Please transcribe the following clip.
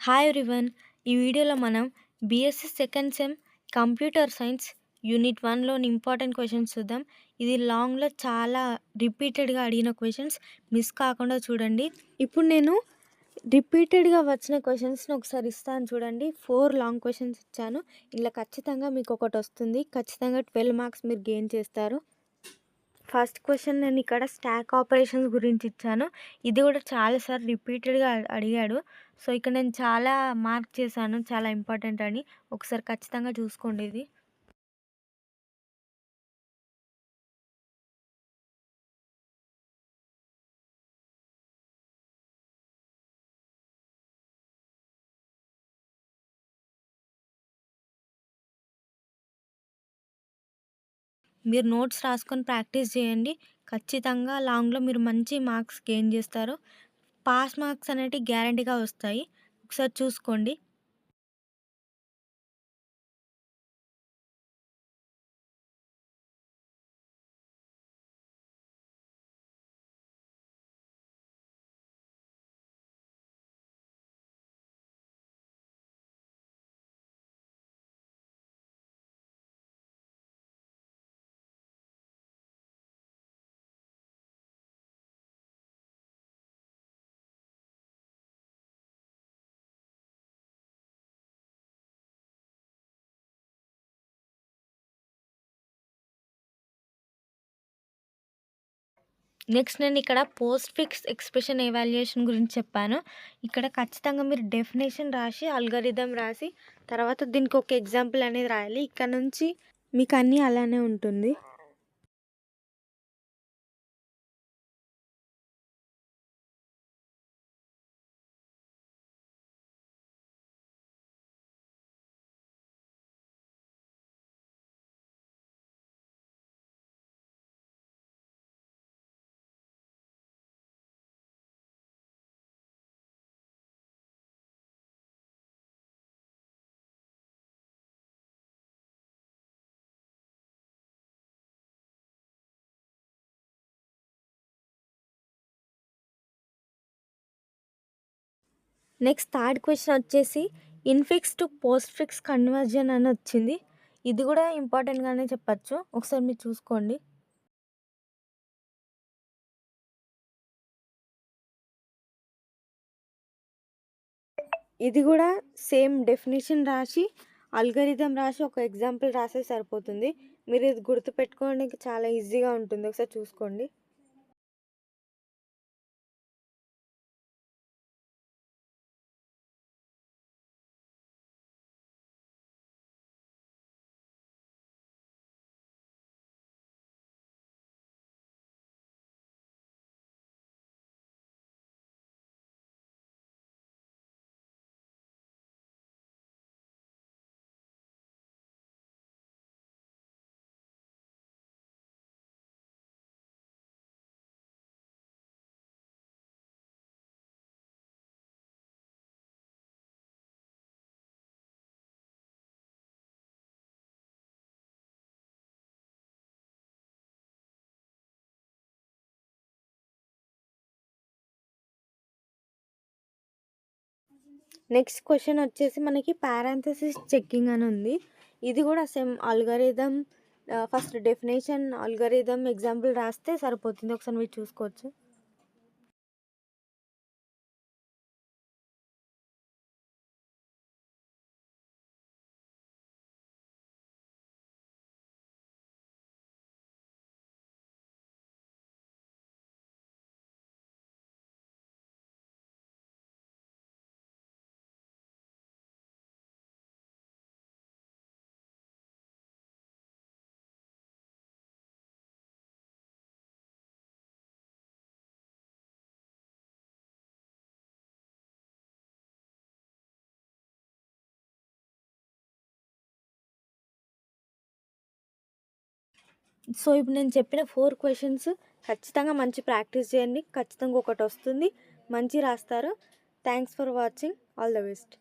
Hi everyone. ఈ వీడియోలో మనం BSc second sem computer science unit 1లోని ఇంపార్టెంట్ క్వశ్చన్స్ చూద్దాం. ఇది లాంగ్‌లో చాలా రిపీటెడ్‌గా అడిగిన క్వశ్చన్స్, మిస్ కాకుండా చూడండి. ఇప్పుడు నేను రిపీటెడ్‌గా వచ్చిన క్వశ్చన్స్‌ని ఒకసారి ఇస్తాను చూడండి. 4 లాంగ్ క్వశ్చన్స్ ఇచ్చాను. ఇలా ఖచ్చితంగా మీకు ఒకటొస్తుంది. ఖచ్చితంగా 12 మార్క్స్ మీరు గెయిన్ చేస్తారు. ఫస్ట్ క్వశ్చన్ నేను ఇక్కడ స్టాక్ ఆపరేషన్స్ గురించి ఇచ్చాను. ఇది కూడా చాలా సార్లు రిపీటెడ్‌గా అడిగాడు. సో, ఇక్కడ నేను చాలా మార్క్ చేశాను. చాలా ఇంపార్టెంట్ అని. ఒకసారి ఖచ్చితంగా చూసుకోండి ఇది. మీరు నోట్స్ రాసుకొని ప్రాక్టీస్ చేయండి. ఖచ్చితంగా లాంగ్‌లో మీరు మంచి మార్క్స్ గెయిన్ చేస్తారు. పాస్ మార్క్స్ అనేటివి గ్యారంటీగా వస్తాయి. ఒకసారి చూసుకోండి. నెక్స్ట్ నేను ఇక్కడ పోస్ట్ ఫిక్స్ ఎక్స్‌ప్రెషన్ ఎవాల్యుయేషన్ గురించి చెప్పాను. ఇక్కడ ఖచ్చితంగా మీరు డెఫినిషన్ రాసి, అల్గారిథం రాసి, తర్వాత దీనికి ఒక ఎగ్జాంపుల్ అనేది రాయాలి. ఇక్కడ నుంచి మీకు అన్నీ అలానే ఉంటుంది. నెక్స్ట్ థర్డ్ క్వెషన్ వచ్చేసి infix to post fix conversion అని వచ్చింది. ఇది కూడా ఇంపార్టెంట్‌గానే చెప్పొచ్చు. ఒకసారి మీరు చూసుకోండి. ఇది కూడా సేమ్ డెఫినిషన్ రాసి, అల్గారిథం రాసి, ఒక ఎగ్జాంపుల్ రాస్తే సరిపోతుంది. మీరు ఇది గుర్తుపెట్టుకోవడానికి చాలా ఈజీగా ఉంటుంది. ఒకసారి చూసుకోండి. నెక్స్ట్ క్వెషన్ వచ్చేసి మనకి పారాంథసిస్ చెకింగ్ అని ఉంది. ఇది కూడా same algorithm, first definition, algorithm, example రాస్తే సరిపోతుంది. ఒకసారి మీరు చూసుకోవచ్చు. సో, ఇప్పుడు నేను చెప్పిన 4 క్వెషన్స్ ఖచ్చితంగా మంచి ప్రాక్టీస్ చేయండి. ఖచ్చితంగా ఒకటొస్తుంది. మంచిగా రాస్తారు. Thanks for watching. All the best.